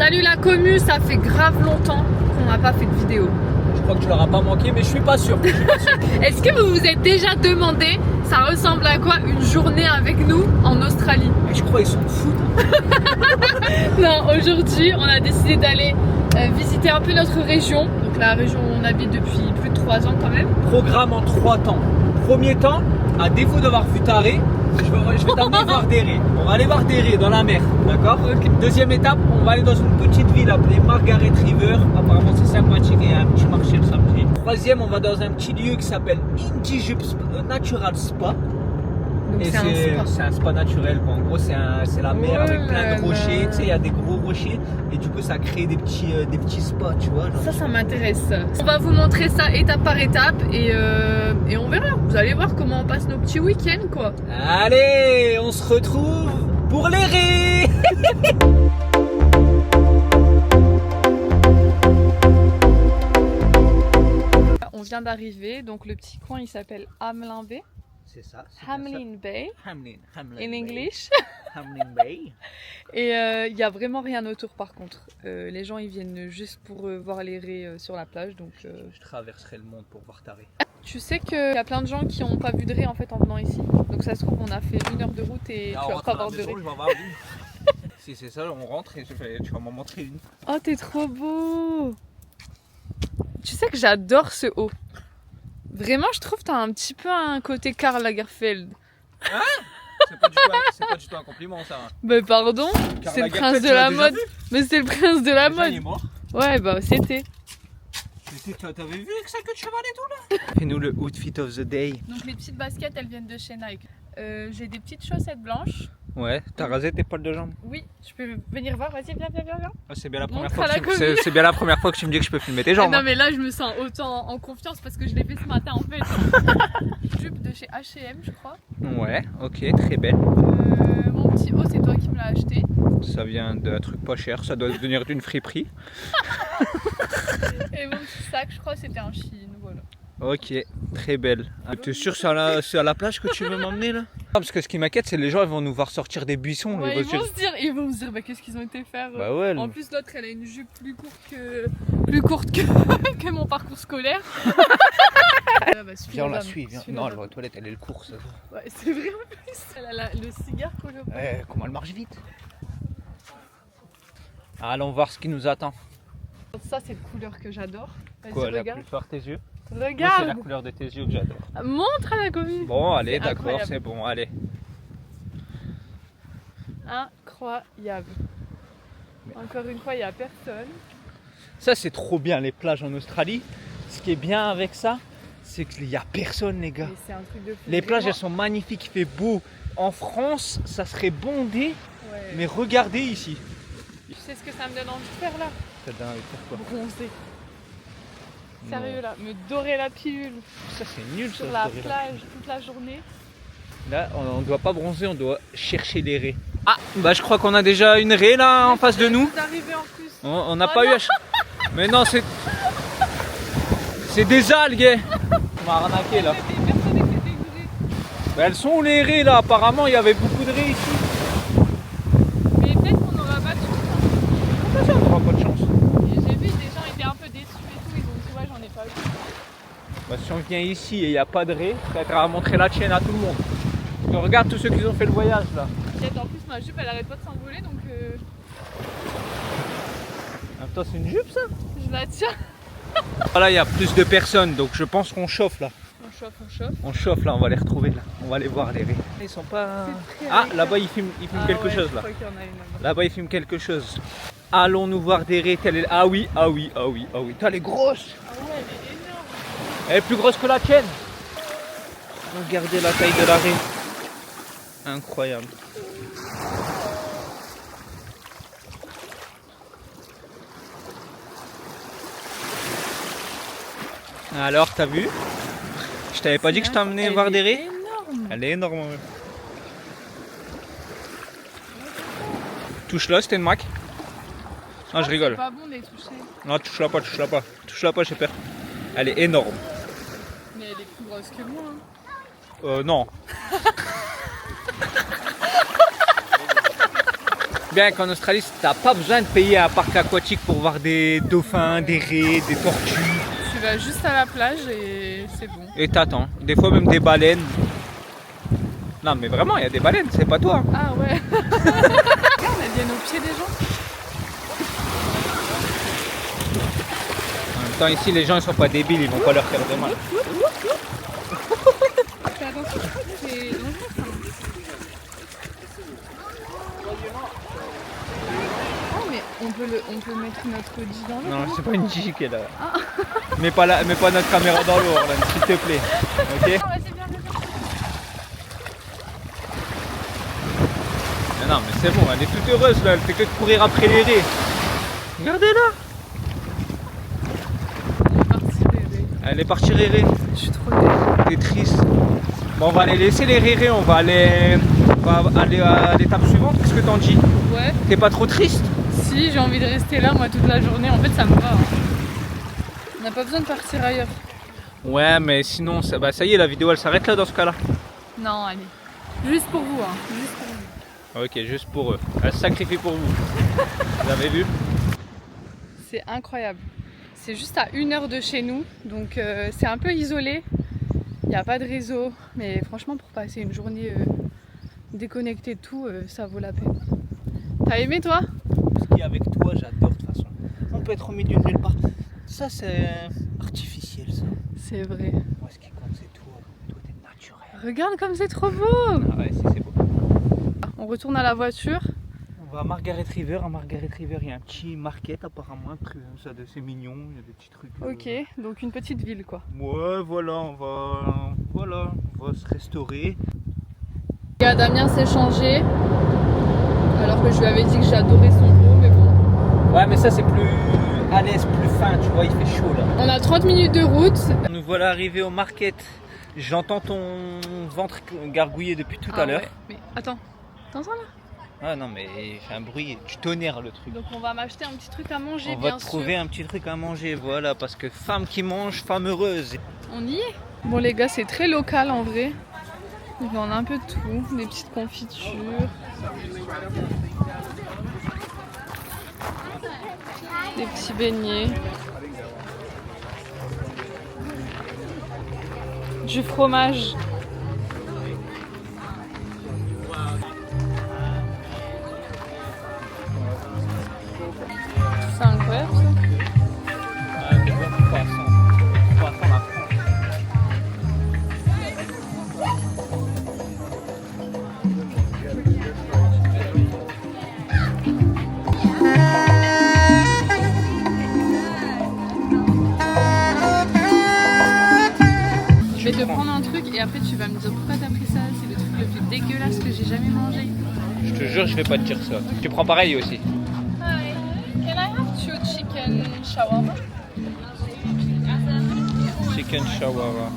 Salut la commu, ça fait grave longtemps qu'on n'a pas fait de vidéo. Je crois que tu l'auras pas manqué, mais je suis pas sûr. Est-ce que vous vous êtes déjà demandé ça ressemble à quoi une journée avec nous en Australie? Je crois qu'ils s'en foutent. Non, aujourd'hui on a décidé d'aller visiter un peu notre région. Donc la région où on habite depuis plus de 3 ans quand même. Programme en 3 temps. Premier temps, à défaut d'avoir vu Taré, je vais t'amener voir des raies. On va aller voir des raies dans la mer, d'accord? Okay. Deuxième étape, on va aller dans une petite ville appelée Margaret River. Apparemment c'est sympathique et il y a un petit marché le samedi. Troisième, on va dans un petit lieu qui s'appelle Intijup Natural Spa. Donc et c'est un spa naturel quoi. En gros c'est la mer avec plein de rochers, tu sais il y a des gros rochers et du coup ça crée des petits spas tu vois. Genre. Ça m'intéresse. On va vous montrer ça étape par étape et on verra. Vous allez voir comment on passe nos petits week-ends quoi. Allez, on se retrouve pour les raies. On vient d'arriver, donc le petit coin il s'appelle Hamlin Bay. C'est ça. Hamlin Bay. Hamlin In English. Hamlin Bay. Et il y a vraiment rien autour par contre. Les gens ils viennent juste pour voir les raies sur la plage. Donc, je traverserai le monde pour voir ta raie. Tu sais qu'il y a plein de gens qui n'ont pas vu de raies en fait en venant ici. Donc ça se trouve on a fait 1 heure de route et tu vas pas voir de raies. Je vais avoir une. Si c'est ça, on rentre et tu vas m'en montrer une. Oh t'es trop beau. Tu sais que j'adore ce haut. Vraiment, je trouve que t'as un petit peu un côté Karl Lagerfeld. Hein? C'est pas du tout un compliment ça. Bah pardon, c'est le prince de la mode. Mais c'est le prince de la mode. Il est mort. Ouais bah c'était. T'avais vu avec ça que de cheval et tout là? Fais-nous le outfit of the day. Donc les petites baskets elles viennent de chez Nike. J'ai des petites chaussettes blanches. Ouais, t'as rasé tes poils de jambes? Oui, je peux venir voir, vas-y viens. Ah, c'est bien la première Montre fois à la que c'est bien la première fois que tu me dis que je peux filmer tes jambes. Non mais là je me sens autant en confiance parce que je l'ai fait ce matin en fait. Jupe de chez H&M je crois. Ouais, ok, très belle. Mon petit haut c'est toi qui me l'as acheté. Ça vient d'un truc pas cher, ça doit venir d'une friperie. Et mon petit sac je crois c'était un Chine, voilà. Ok, très belle. Ah, t'es sûr c'est à la plage que tu veux m'emmener là? Parce que ce qui m'inquiète c'est les gens ils vont nous voir sortir des buissons. Ouais, ils vont se dire bah, qu'est-ce qu'ils ont été faire. Bah ouais. En plus l'autre elle a une jupe plus courte que mon parcours scolaire. Bah, viens on la suit, viens. Non elle va aux toilettes, elle est le cours ça. Ouais c'est vrai en plus. Elle a le cigare collé au poing. Comment elle marche vite. Allons voir ce qui nous attend. Ça c'est une couleur que j'adore. Quoi, la couleur de tes yeux? Regarde! Moi, c'est la couleur de tes yeux que j'adore. Montre à la commune! Bon, allez, d'accord, c'est bon, allez. Incroyable. Encore une fois, il n'y a personne. Ça, c'est trop bien, les plages en Australie. Ce qui est bien avec ça, c'est qu'il n'y a personne, les gars. C'est un truc de fou. Les plages, elles sont magnifiques, il fait beau. En France, ça serait bondé, ouais. Mais regardez ici. Tu sais ce que ça me donne envie de faire là? Ça donne envie de faire quoi? Bronzer. Sérieux là, me dorer la pilule. Ça c'est nul sur la plage toute la journée. Là on ne doit pas bronzer, on doit chercher les raies. Ah bah je crois qu'on a déjà une raie là en face de nous. En plus. On n'a pas eu à... Mais non c'est des algues. On m'a arnaqué là. Bah, elles sont où les raies là? Apparemment il y avait beaucoup de raies ici. Mais peut-être qu'on n'aura pas de chance. Pourquoi ça on n'aura pas de chance? J'ai vu des gens étaient un peu déçus et tout, ils ont dit ouais j'en ai pas eu. Bah, si on vient ici et il n'y a pas de raies, ça va montrer la chaîne à tout le monde. Donc, regarde tous ceux qui ont fait le voyage là. En plus ma jupe elle arrête pas de s'envoler donc Attends, c'est une jupe ça? je la tiens. Voilà, il y a plus de personnes donc je pense qu'on chauffe là. On chauffe. On chauffe là, on va les retrouver là. On va aller voir les raies. Ils sont pas... Ah là-bas il filme quelque chose là. Là-bas il filme quelque chose. Allons nous voir des raies. Ah oui. T'as les grosses. Ah ouais, elle est énorme. Elle est plus grosse que la tienne. Regardez la taille de la raie. Incroyable. Alors, t'as vu? Je t'avais pas dit que je t'emmenais voir des raies? Énorme. Elle est énorme. Ouais. Touche-la, c'était une mac. Non, je rigole. C'est pas bon de les toucher. Non, touche-la pas. Touche-la pas, j'ai peur. Elle est énorme. Mais elle est plus grosse que moi. Hein. Non. bien qu'en Australie, t'as pas besoin de payer un parc aquatique pour voir des dauphins, des raies, des tortues. Tu vas juste à la plage et c'est bon. Et t'attends. Des fois même des baleines. Non mais vraiment, il y a des baleines, c'est pas toi. Ah ouais. On a bien aux pieds des gens. En même temps, ici, les gens ils sont pas débiles, ils vont pas leur faire de mal. Fais attention, c'est dangereux ça. Oh mais on peut mettre notre G dans l'eau. Non, c'est pas une Gigi qui est là. Mets pas notre caméra dans l'eau, Orlan, s'il te plaît. Ok? Mais non, mais c'est bon, elle est toute heureuse là, elle fait que de courir après les raies. Regardez-la! Elle est partie réré. Je suis trop désolée. T'es triste. Bon, on va les laisser les rérés, on va aller à l'étape suivante. Qu'est-ce que t'en dis? Ouais. T'es pas trop triste? Si, j'ai envie de rester là moi toute la journée. En fait, ça me va. Hein. On n'a pas besoin de partir ailleurs. Ouais, mais sinon, ça y est, la vidéo elle s'arrête là dans ce cas-là. Non, allez. Juste pour vous, hein. Juste pour vous. Ok, juste pour eux. Elle se sacrifie pour vous. Vous avez vu? C'est incroyable. C'est juste à 1 heure de chez nous, donc c'est un peu isolé. Il n'y a pas de réseau, mais franchement pour passer une journée déconnectée de tout, ça vaut la peine. T'as aimé toi? Ski avec toi, j'adore de toute façon. On peut être au milieu de nulle part. Ça c'est artificiel ça. C'est vrai. Moi ce qui compte c'est toi. Toi t'es naturel. Regarde comme c'est trop beau! Ah ouais, si c'est beau. On retourne à la voiture. On va à Margaret River. À Margaret River, il y a un petit market apparemment, c'est mignon, il y a des petits trucs. Ok, donc une petite ville quoi. Ouais, voilà, on va se restaurer. Damien s'est changé, alors que je lui avais dit que j'adorais son haut, mais bon. Ouais, mais ça c'est plus à l'aise, plus fin, tu vois, il fait chaud là. On a 30 minutes de route. Nous voilà arrivés au market. J'entends ton ventre gargouiller depuis tout à l'heure. Ouais. Mais attends, t'entends là? Ah non mais il fait un bruit, tu tonnerres le truc. Donc on va m'acheter un petit truc à manger, On bien va te sûr. trouver un petit truc à manger, voilà, parce que femme qui mange, femme heureuse. On y est. Bon les gars, c'est très local en vrai. Il y en a un peu de tout, des petites confitures. Des petits beignets. Du fromage. C'est incroyable ça. Ah, des bons poissons. Poisson la France. Je vais te prendre un truc et après tu vas me dire pourquoi t'as pris ça. C'est le truc le plus dégueulasse que j'ai jamais mangé. Je te jure, je vais pas te dire ça. Tu prends pareil aussi. Hi, can I have 2 chicken shawarma? Chicken shawarma.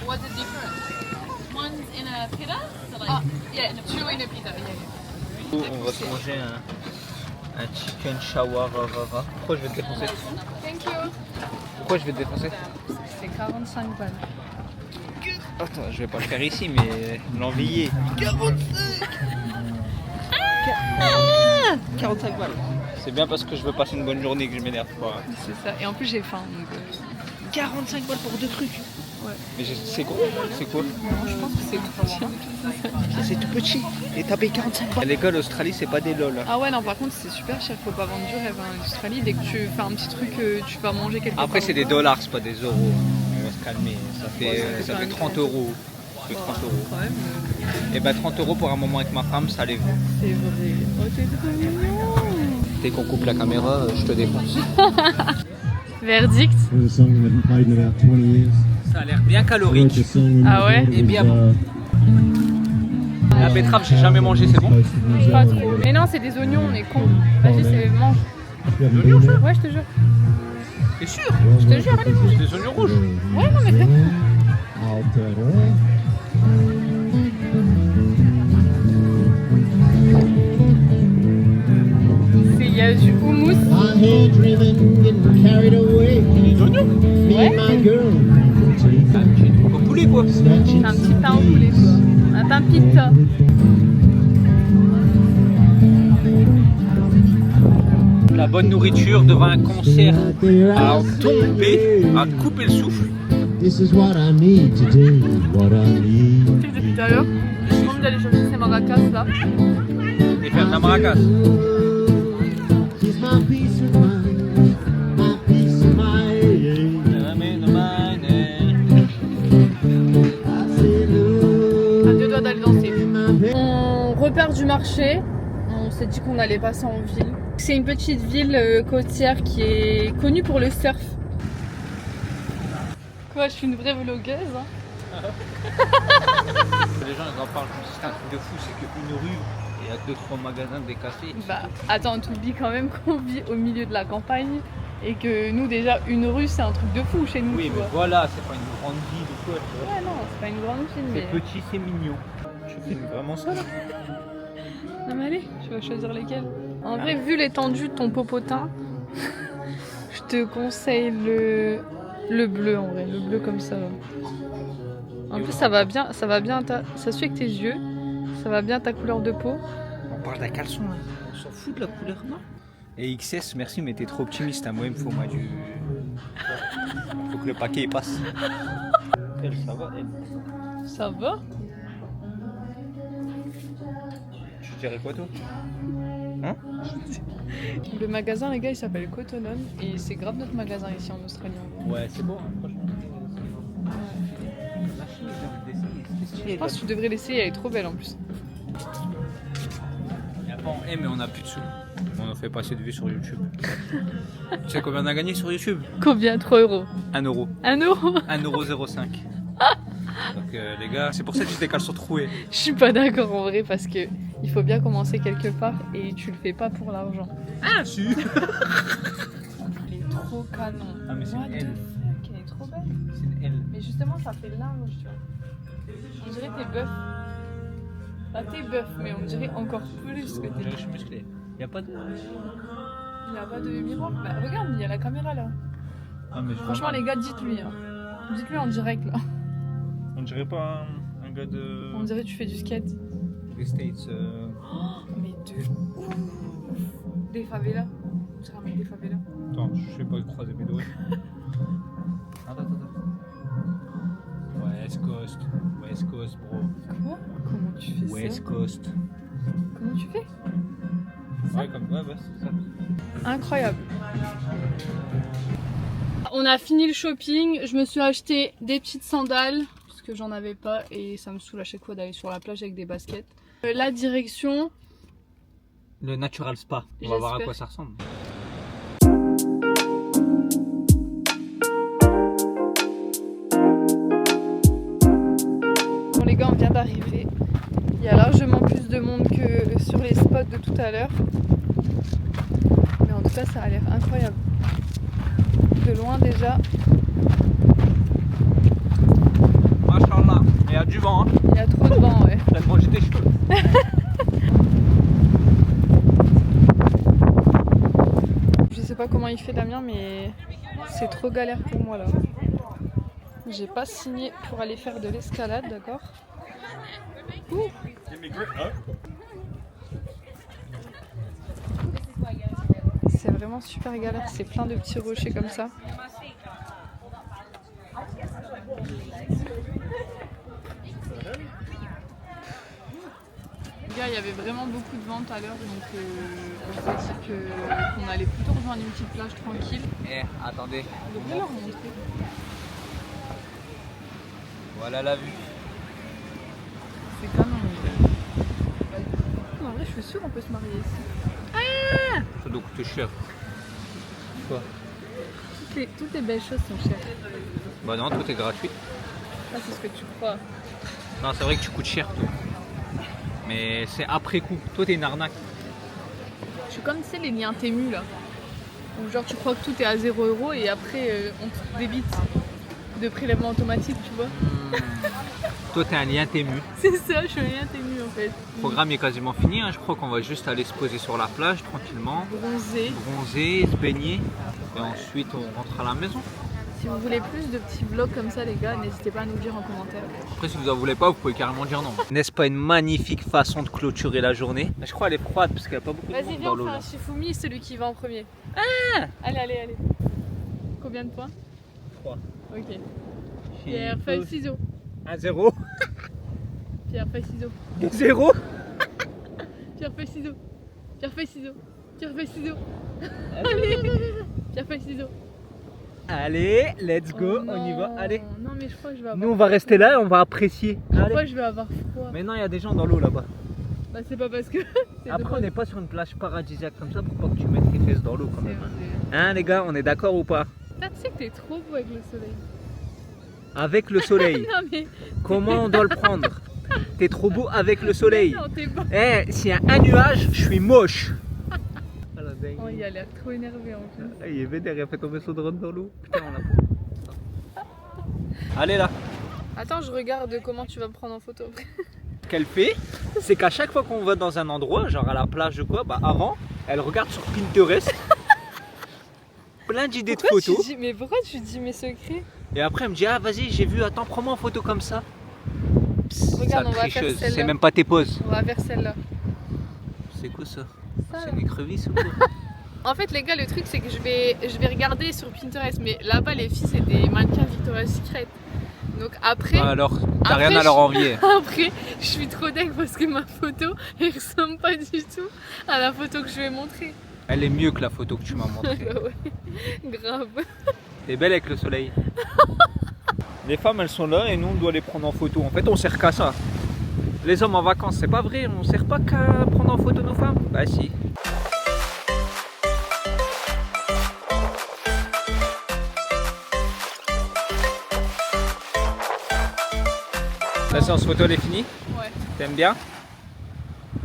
What's the difference? One's in a pita? So like, yeah, in a 2 in a pita. Yeah. On va se manger un chicken shawarma. Pourquoi je vais te défoncer? Thank you. Pourquoi je vais te défoncer? C'est 45 balles. Attends, je vais pas le faire ici, mais l'envier. 45 balles. C'est bien parce que je veux passer une bonne journée que je m'énerve pas. C'est ça. Et en plus j'ai faim. Donc, 45 balles pour 2 trucs. ouais. Mais c'est gros, c'est quoi? Non, je pense que c'est tout petit. C'est tout petit. Et t'as payé 45 balles. À l'école Australie, c'est pas des lol. Ah ouais, non, par contre, c'est super cher. Faut pas vendre du rêve en Australie. Dès que tu fais un petit truc, tu vas manger quelque part. Après, c'est des dollars, c'est pas des euros. On va se calmer. Ça fait, Ouais, ça quand fait même 30 euros. Ça fait 30 euros. Quand même, Et bah 30 euros pour un moment avec ma femme, ça les vaut. c'est vrai. Oh, t'es trop mignon. Dès qu'on coupe la caméra, je te défonce. Verdict. It was a song we hadn't played in about 20 years. Ça a l'air bien calorique. Wrote this song when we Ah ouais? recorded Et bien with, bon. La betterave, j'ai jamais mangé, c'est bon? Coast of New Pas Zealand. trop. Mais non, c'est des oignons, on est con. Vas-y, c'est mange. You haven't been there? Ouais, je te jure. T'es sûr? Je te jure, allez, C'est des oignons rouges. Ouais, non, mais fais. Aotearoa. Il y a du houmous. I'm here dreaming, getting carried away. Me Ouais. and my girl. C'est un petit truc au poulet, quoi. Snatching Un petit pain au poulet, quoi. Un pain pita. La bonne nourriture devant un concert à tomber, à couper le souffle. This is what I need to do, what I need. Tu sais que depuis tout à l'heure, je demande d'aller chercher ces maracas là. Et faire de la maracas. She's my peace of mind, my peace of mind. I say, À look deux doigts d'aller danser. in my bed. On repart du marché. On s'est dit qu'on allait passer en ville. C'est une petite ville côtière qui est connue pour le surf. Quoi, je suis une vraie vlogueuse hein. Les gens ils en parlent comme si c'était un truc de fou, c'est qu'une rue, il y a 2-3 magasins, des cafés. Bah attends, tu oublies quand même qu'on vit au milieu de la campagne et que nous déjà une rue c'est un truc de fou chez nous. Oui, tu mais vois. voilà, c'est pas une grande ville ou quoi. Tu vois. Ouais non, c'est pas une grande ville mais... C'est petit, c'est mignon. Tu fais vraiment ça là? Non mais allez, tu vas choisir lesquels. En vrai, vu l'étendue de ton popotin, je te conseille le bleu en vrai, le bleu comme ça. Là. En plus ça va bien, ça suit avec tes yeux, ça va bien ta couleur de peau. On parle d'un caleçon là, on s'en fout de la couleur, non? Et XS, merci, mais t'es trop optimiste. À moi, il me faut du. Faut que le paquet il passe. Elle, ça va, elle. Ça va? Tu dirais quoi, toi? Hein? Le magasin, les gars, il s'appelle Cotton On et c'est grave notre magasin ici en Australie. Ouais, c'est beau, hein, franchement. Je pense que tu devrais l'essayer, elle est trop belle en plus. Mais on a plus de sous. On a fait passer de vues sur YouTube. Tu sais combien on a gagné sur YouTube? Combien? 3 euros. 1 euro. 1 euro? 1,05 €. Donc les gars, c'est pour ça que j'ai des caleçons troués. Je suis pas d'accord en vrai parce que il faut bien commencer quelque part et tu le fais pas pour l'argent. Ah, si. Elle est trop canon. Ah, mais c'est What une the L. fuck, elle est trop belle. C'est une L. Mais justement, ça fait linge, tu vois. On dirait t'es bœuf. Bah, t'es bœuf, mais on dirait encore plus que Je t'es. suis musclé. Y a pas de. Il n'y a pas de miroir. Bah, regarde, il y a la caméra là. Ah, mais Franchement, les gars, dites-lui. Hein. Dites-lui en direct là. On dirait pas un gars de. On dirait que tu fais du skate. Des States. Mais de ouf. Des favelas. On dirait un mec des favelas. Attends, je sais pas croiser mes doigts. Attends. West Coast, bro. Quoi? Comment tu fais West ça? Coast. Comment tu fais? Ouais, comme ouais, c'est ça. Incroyable. On a fini le shopping. Je me suis acheté des petites sandales parce que j'en avais pas et ça me saoule à chaque fois d'aller sur la plage avec des baskets. La direction. Le Natural Spa. On va voir à J'espère. quoi ça ressemble. Bon les gars, on vient d'arriver. Il y a largement plus de monde que sur les spots de tout à l'heure. Mais en tout cas, ça a l'air incroyable. De loin déjà, Machallah. Il y a du vent, hein. il y a trop de vent, ouais. Tellement j'étais chaud. Je sais pas comment il fait Damien, mais c'est trop galère pour moi là. J'ai pas signé pour aller faire de l'escalade, d'accord? Ouh. C'est vraiment super galère, c'est plein de petits rochers comme ça. Les gars, il y avait vraiment beaucoup de vent tout à l'heure, donc on s'est dit qu'on allait plutôt rejoindre une petite plage tranquille. Eh, attendez. On devrait leur montrer. Voilà la vue. C'est canon. En vrai, je suis sûre qu'on peut se marier ici. Ça doit coûter cher. Quoi? Toutes les belles choses sont chères. Bah non, tout est gratuit. Ah, c'est ce que tu crois. Non, c'est vrai que tu coûtes cher, toi. Mais c'est après coup. Toi, t'es une arnaque. Je suis comme, tu sais, les liens Temu là. Où genre, tu crois que tout est à 0 € et après, on te débite de prélèvement automatique, tu vois. Toi, t'es un lien Temu. C'est ça, je suis un lien Temu en fait. Le programme est quasiment fini. Hein. Je crois qu'on va juste aller se poser sur la plage tranquillement, Bronzé. bronzer, se baigner. Et ensuite, on rentre à la maison. Si vous voulez plus de petits vlogs comme ça les gars, n'hésitez pas à nous dire en commentaire. Après, si vous en voulez pas, vous pouvez carrément dire non. N'est-ce pas une magnifique façon de clôturer la journée? Je crois qu'elle est froide parce qu'il n'y a pas beaucoup de Vas-y monde viens dans on l'eau fait là. un Shifumi, celui qui va en premier. Allez, allez, allez. Combien de points? 3. Ok. Pierre, feuille, ciseaux. 1-0. Pierre, feuille, ciseaux. 2-0. Pierre, feuille, ciseaux. Pierre, feuille, ciseaux. Pierre, feuille, ciseaux. Allez. Pierre, feuille, ciseaux. Allez, let's go, Oh on y va. non. Allez. Non mais je crois que je vais avoir. Nous, on va rester là et on va apprécier. Je Allez. crois que je vais avoir froid. Mais non, il y a des gens dans l'eau là-bas. Bah c'est pas parce que. c'est Après, drôle. on n'est pas sur une plage paradisiaque comme ça pour pas que tu mettes tes fesses dans l'eau quand C'est même. vrai. Hein, les gars, on est d'accord ou pas? Putain, tu sais que t'es trop beau avec le soleil. Avec le soleil. Non mais. Comment on doit le prendre? T'es trop beau avec le soleil. Non, t'es beau. Eh, s'il y a un nuage, je suis moche. Ah, la dingue. Oh, il a l'air trop énervé en plus. Ah, il est vénère, il a fait tomber son drone dans l'eau. Putain, on l'a pas. Allez là. Attends, je regarde comment tu vas me prendre en photo. Ce qu'elle fait, c'est qu'à chaque fois qu'on va dans un endroit, genre à la plage ou quoi, bah avant, elle regarde sur Pinterest. Plein d'idées de Pourquoi photos. tu dis... Mais pourquoi tu dis mes secrets? Et après, elle me dit, ah vas-y, j'ai vu, attends, prends-moi en photo comme ça. Psst, Regarde, sale on va faire tricheuse, celle-là. c'est même pas tes poses. On va vers celle-là. C'est quoi ça? Ça, C'est là. une écrevisse ou quoi? En fait, les gars, le truc c'est que je vais regarder sur Pinterest, mais là-bas, les filles, c'est des mannequins Victoria's Secret. Donc après, Ah, alors, t'as Après, rien à leur envier. après, je suis trop dingue parce que ma photo, elle ressemble pas du tout à la photo que je vais montrer. Elle est mieux que la photo que tu m'as montrée. Bah ouais, grave. T'es belle avec le soleil. Les femmes, elles sont là et nous, on doit les prendre en photo. En fait, on sert qu'à ça. Les hommes en vacances, c'est pas vrai, on sert pas qu'à prendre en photo nos femmes. Bah si. La séance photo, elle est finie? Ouais, T'aimes bien?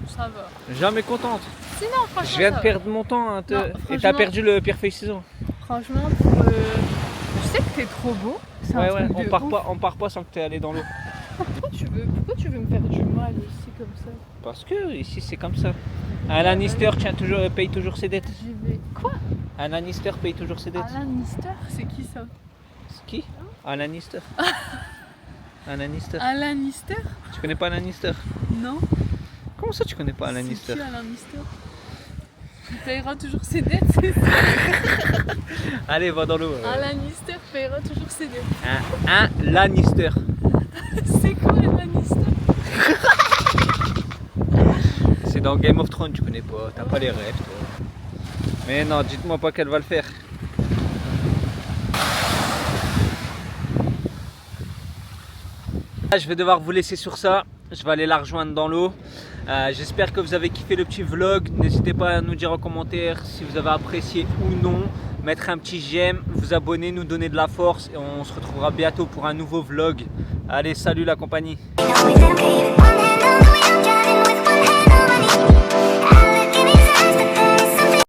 ça va. Jamais contente. Sinon, franchement, Je viens ça de va. perdre mon temps. Hein, Non, et t'as franchement- perdu le pierre feuille ciseaux. Franchement, je sais que t'es trop beau. C'est Ouais, un ouais, truc de ouf. on part pas sans que t'es allé dans l'eau. Pourquoi tu veux me faire du mal aussi comme ça? Parce que ici, c'est comme ça. Un Lannister paye toujours ses dettes. J'y vais. Quoi? Un Lannister paye toujours ses dettes. Alan Lister? C'est qui ça? C'est qui? Un Lannister. Un Lannister. Alan Lister? Tu connais pas un Lannister? Non. Comment ça tu connais pas un C'est Lannister? qui Alan Lister? Il payera toujours ses dettes, c'est ça? Allez, va dans l'eau. Alan Lister payera toujours ses dettes. Un Lannister. C'est quoi Alan Lister? C'est dans Game of Thrones, tu connais pas. T'as pas les rêves, toi. Mais non, dites-moi pas qu'elle va le faire. Je vais devoir vous laisser sur ça. Je vais aller la rejoindre dans l'eau. J'espère que vous avez kiffé le petit vlog. N'hésitez pas à nous dire en commentaire si vous avez apprécié ou non. Mettre un petit j'aime, vous abonner, nous donner de la force. Et on se retrouvera bientôt pour un nouveau vlog. Allez, salut la compagnie.